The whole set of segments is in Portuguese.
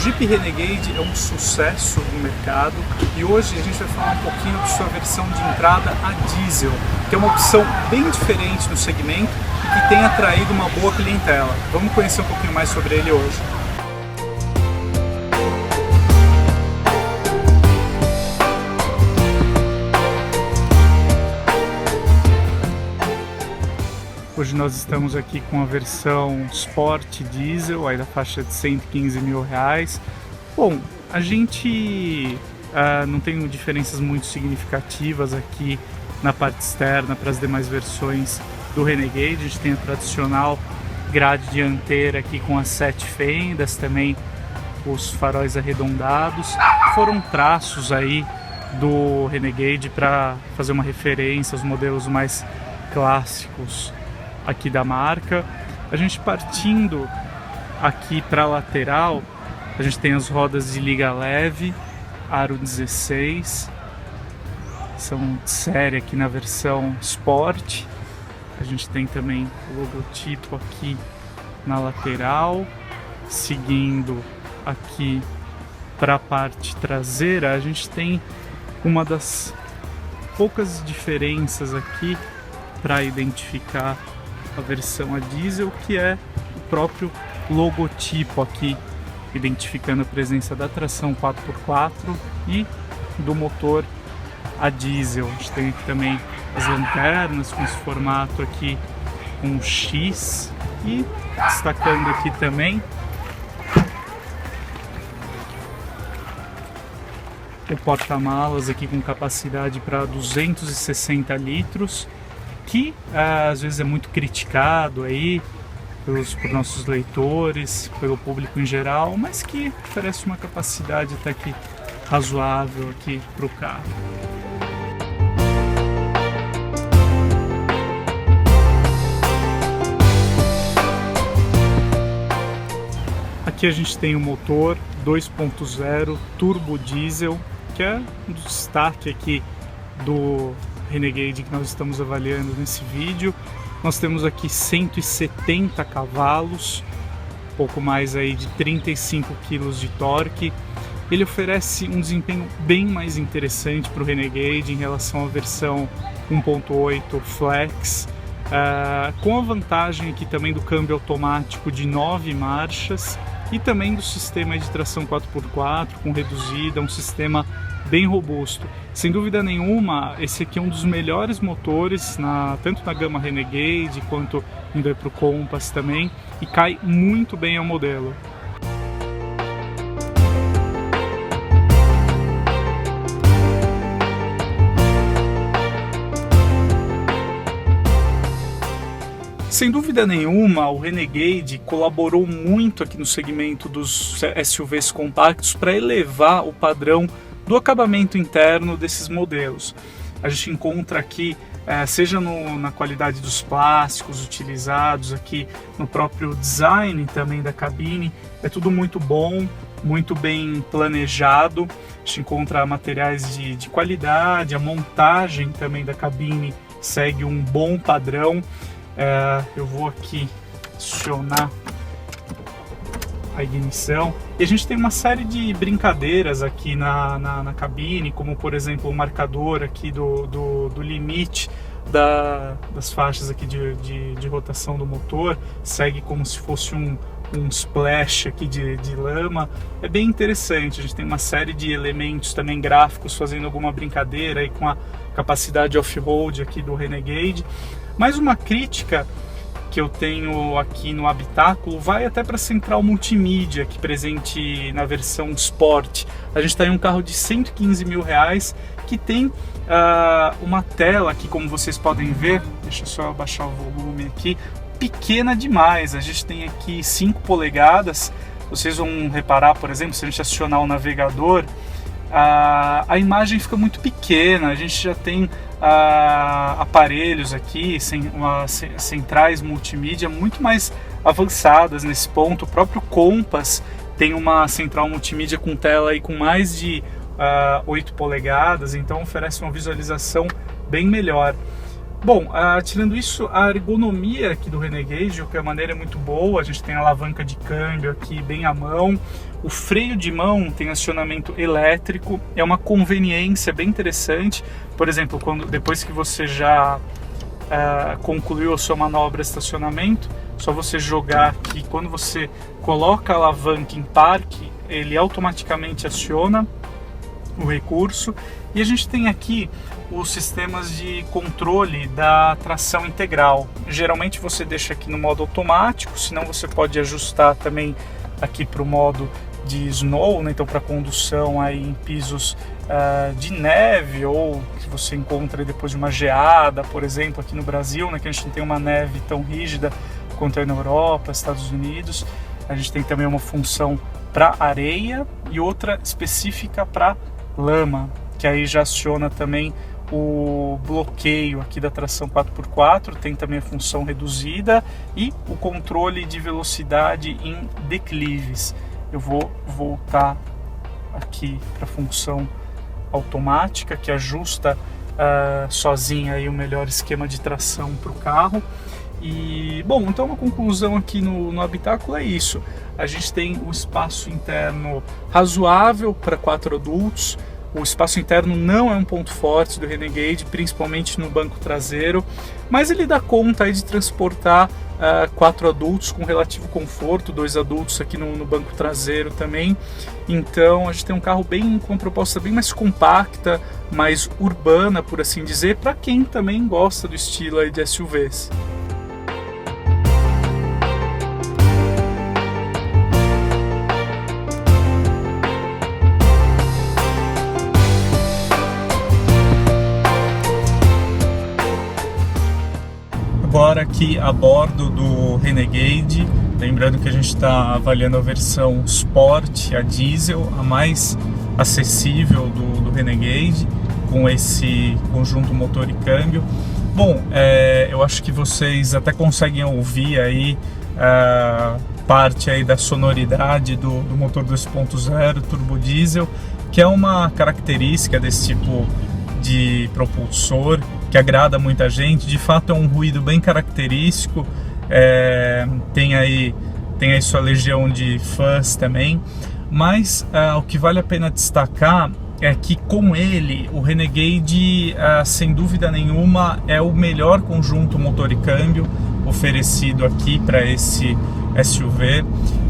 Jeep Renegade é um sucesso no mercado e hoje a gente vai falar um pouquinho de sua versão de entrada a diesel, que é uma opção bem diferente no segmento e que tem atraído uma boa clientela. Vamos conhecer um pouquinho mais sobre ele hoje. Hoje nós estamos aqui com a versão Sport Diesel, aí da faixa de R$115 mil. Bom, a gente não tem diferenças muito significativas aqui na parte externa para as demais versões do Renegade. A gente tem a tradicional grade dianteira aqui com as 7 fendas, também os faróis arredondados. Foram traços aí do Renegade para fazer uma referência aos modelos mais clássicos aqui da marca. A gente partindo aqui para a lateral, a gente tem as rodas de liga leve, aro 16, são de série aqui na versão Sport. A gente tem também o logotipo aqui na lateral. Seguindo aqui para a parte traseira, a gente tem uma das poucas diferenças aqui para identificar a versão a diesel, que é o próprio logotipo aqui, identificando a presença da tração 4x4 e do motor a diesel. A gente tem aqui também as lanternas com esse formato aqui com X, e destacando aqui também o porta-malas aqui com capacidade para 260 litros, que às vezes é muito criticado aí por nossos leitores, pelo público em geral, mas que oferece uma capacidade até que razoável aqui para o carro. Aqui a gente tem o motor 2.0 turbo diesel, que é um destaque aqui do Renegade que nós estamos avaliando nesse vídeo. Nós temos aqui 170 cavalos, pouco mais aí de 35 kg de torque. Ele oferece um desempenho bem mais interessante para o Renegade em relação à versão 1.8 Flex, com a vantagem aqui também do câmbio automático de 9 marchas e também do sistema de tração 4x4 com reduzida, um sistema bem robusto. Sem dúvida nenhuma, esse aqui é um dos melhores motores, tanto na gama Renegade quanto indo para o Compass também, e cai muito bem ao modelo. Sem dúvida nenhuma, o Renegade colaborou muito aqui no segmento dos SUVs compactos para elevar o padrão do acabamento interno desses modelos. A gente encontra aqui, seja na qualidade dos plásticos utilizados aqui, no próprio design também da cabine, é tudo muito bom, muito bem planejado. A gente encontra materiais de qualidade, a montagem também da cabine segue um bom padrão. Eu vou aqui acionar a ignição e a gente tem uma série de brincadeiras aqui na cabine, como por exemplo o marcador aqui do limite das faixas aqui de rotação do motor, segue como se fosse um splash aqui de lama. É bem interessante. A gente tem uma série de elementos também gráficos fazendo alguma brincadeira aí com a capacidade off-road aqui do Renegade. Mais uma crítica que eu tenho aqui no habitáculo vai até para a central multimídia aqui presente na versão Sport. A gente está em um carro de R$115 mil que tem uma tela aqui, como vocês podem ver, deixa eu só abaixar o volume aqui, pequena demais. A gente tem aqui 5 polegadas, vocês vão reparar, por exemplo, se a gente acionar o navegador, a imagem fica muito pequena. A gente já tem aparelhos aqui, centrais multimídia muito mais avançadas nesse ponto. O próprio Compass tem uma central multimídia com tela aí com mais de 8 polegadas, então oferece uma visualização bem melhor. Bom, tirando isso, a ergonomia aqui do Renegade, que a maneira é muito boa, a gente tem a alavanca de câmbio aqui bem à mão, o freio de mão tem acionamento elétrico, é uma conveniência bem interessante. Por exemplo, depois que você já concluiu a sua manobra de estacionamento, só você jogar aqui, quando você coloca a alavanca em parque, ele automaticamente aciona o recurso. E a gente tem aqui os sistemas de controle da tração integral. Geralmente você deixa aqui no modo automático, senão você pode ajustar também aqui para o modo de snow, né? Então para condução aí em pisos de neve, ou que você encontra depois de uma geada, por exemplo, aqui no Brasil, né? Que a gente não tem uma neve tão rígida quanto é na Europa, Estados Unidos. A gente tem também uma função para areia e outra específica para lama, que aí já aciona também o bloqueio aqui da tração 4x4, tem também a função reduzida e o controle de velocidade em declives. Eu vou voltar aqui para a função automática, que ajusta sozinha aí o melhor esquema de tração para o carro. E, bom, então uma conclusão aqui no habitáculo é isso. A gente tem um espaço interno razoável para 4 adultos. O espaço interno não é um ponto forte do Renegade, principalmente no banco traseiro, mas ele dá conta aí de transportar 4 adultos com relativo conforto, 2 adultos aqui no banco traseiro também. Então a gente tem um carro com uma proposta bem mais compacta, mais urbana, por assim dizer, para quem também gosta do estilo aí de SUVs. Agora aqui a bordo do Renegade, lembrando que a gente está avaliando a versão Sport, a diesel, a mais acessível do Renegade, com esse conjunto motor e câmbio. Bom, eu acho que vocês até conseguem ouvir aí parte aí da sonoridade do motor 2.0 turbo diesel, que é uma característica desse tipo de propulsor que agrada muita gente. De fato é um ruído bem característico, tem aí sua legião de fãs também, mas o que vale a pena destacar é que com ele o Renegade sem dúvida nenhuma é o melhor conjunto motor e câmbio oferecido aqui para esse SUV.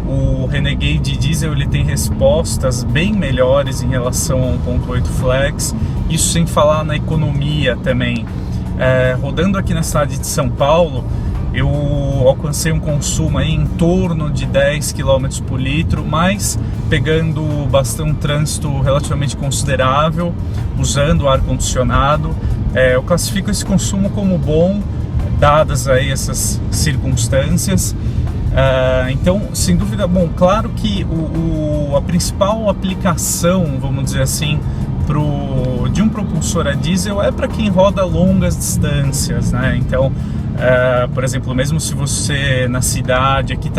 O Renegade Diesel ele tem respostas bem melhores em relação ao 1.8 Flex, isso sem falar na economia também. Rodando aqui na cidade de São Paulo, eu alcancei um consumo aí em torno de 10 km por litro, mas pegando um trânsito relativamente considerável, usando ar-condicionado. Eu classifico esse consumo como bom, dadas aí essas circunstâncias. Então, sem dúvida, bom, claro que a principal aplicação, vamos dizer assim, de um propulsor a diesel é para quem roda longas distâncias, né? Então, por exemplo, mesmo se você na cidade aqui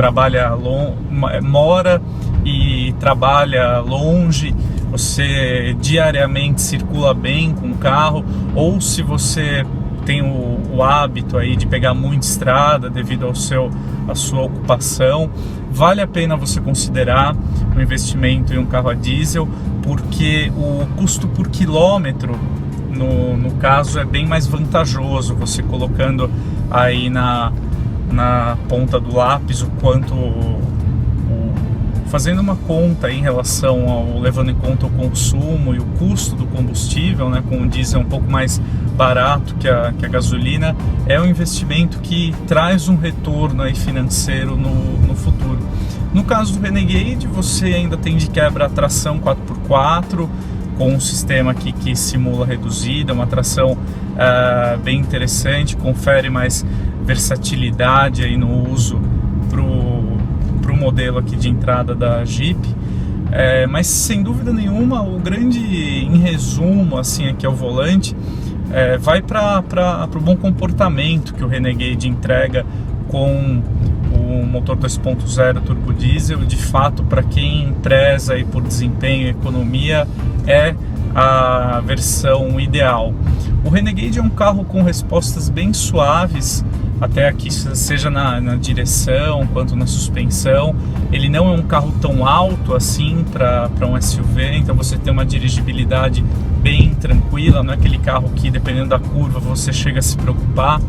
mora e trabalha longe, você diariamente circula bem com o carro, ou se você tem o hábito aí de pegar muita estrada devido à sua ocupação, vale a pena você considerar o investimento em um carro a diesel, porque o custo por quilômetro, no caso, é bem mais vantajoso, você colocando aí na ponta do lápis o quanto, fazendo uma conta em relação levando em conta o consumo e o custo do combustível, né, com o diesel um pouco mais barato que a gasolina, é um investimento que traz um retorno aí financeiro no futuro. No caso do Renegade, você ainda tem de quebra a tração 4x4, com um sistema aqui que simula reduzida, uma tração bem interessante, confere mais versatilidade aí no uso para o modelo aqui de entrada da Jeep. Mas sem dúvida nenhuma, em resumo, assim, aqui ao volante, vai para o bom comportamento que o Renegade entrega com o motor 2.0 turbo diesel. De fato, para quem preza aí por desempenho e economia, é a versão ideal. O Renegade é um carro com respostas bem suaves, até aqui, seja na direção quanto na suspensão. Ele não é um carro tão alto assim para um SUV, então você tem uma dirigibilidade bem tranquila, não é aquele carro que, dependendo da curva, você chega a se preocupar.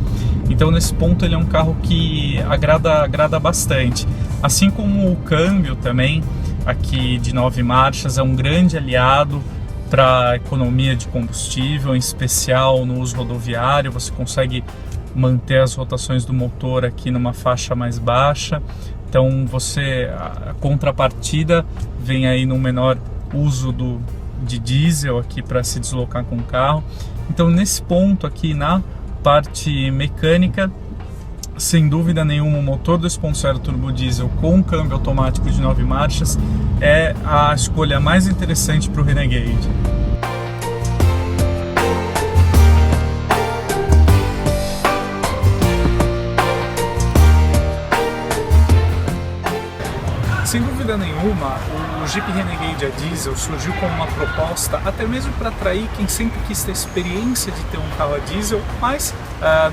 Então, nesse ponto, ele é um carro que agrada bastante. Assim como o câmbio também, aqui de 9 marchas, é um grande aliado para a economia de combustível, em especial no uso rodoviário. Você consegue manter as rotações do motor aqui numa faixa mais baixa. Então, a contrapartida vem aí no menor uso de diesel aqui para se deslocar com o carro. Então, nesse ponto aqui na parte mecânica, sem dúvida nenhuma, o motor 2.0 turbo diesel com câmbio automático de 9 marchas é a escolha mais interessante para o Renegade. Sem dúvida nenhuma, o Jeep Renegade a diesel surgiu como uma proposta até mesmo para atrair quem sempre quis ter experiência de ter um carro a diesel, mas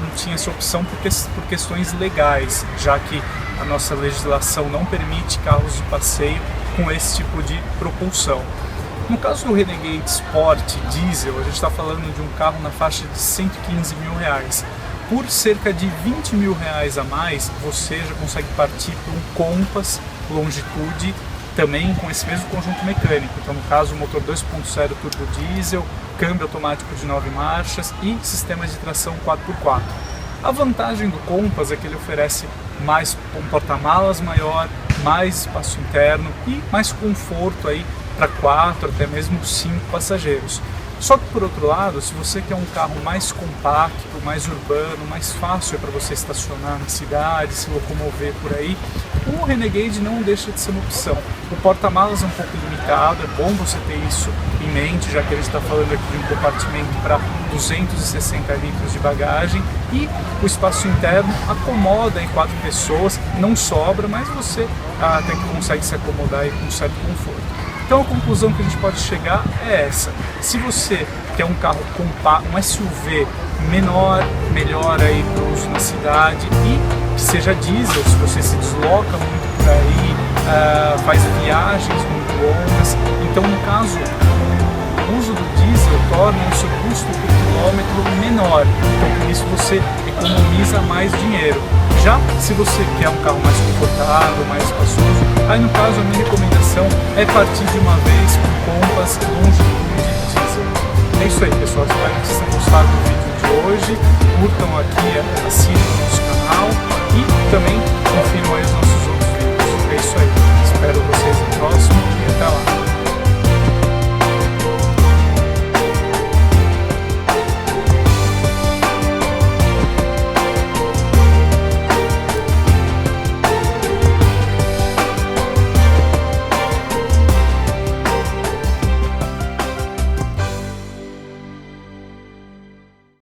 não tinha essa opção por questões legais, já que a nossa legislação não permite carros de passeio com esse tipo de propulsão. No caso do Renegade Sport diesel, a gente está falando de um carro na faixa de 115 mil reais. Por cerca de 20 mil reais a mais, você já consegue partir para um Compass Longitude, também com esse mesmo conjunto mecânico. Então, no caso, o motor 2.0 turbo diesel, câmbio automático de 9 marchas e sistema de tração 4x4. A vantagem do Compass é que ele oferece um porta-malas maior, mais espaço interno e mais conforto aí para 4, até mesmo 5 passageiros. Só que, por outro lado, se você quer um carro mais compacto, mais urbano, mais fácil para você estacionar na cidade, se locomover por aí, o Renegade não deixa de ser uma opção. O porta-malas é um pouco limitado, é bom você ter isso em mente, já que a gente está falando aqui de um compartimento para 260 litros de bagagem, e o espaço interno acomoda em 4 pessoas, não sobra, mas você até que consegue se acomodar aí com um certo conforto. Então a conclusão que a gente pode chegar é essa: se você quer um carro compacto, um SUV menor, melhor aí para o uso na cidade e que seja diesel, se você se desloca muito por aí, faz viagens muito longas, então no caso o uso do diesel torna o seu custo por quilômetro menor, então por isso você economiza mais dinheiro. Já se você quer um carro mais confortável, mais espaçoso, aí no caso a minha recomendação é partir de uma vez com Compass Longitude diesel. É isso aí, pessoal, espero que vocês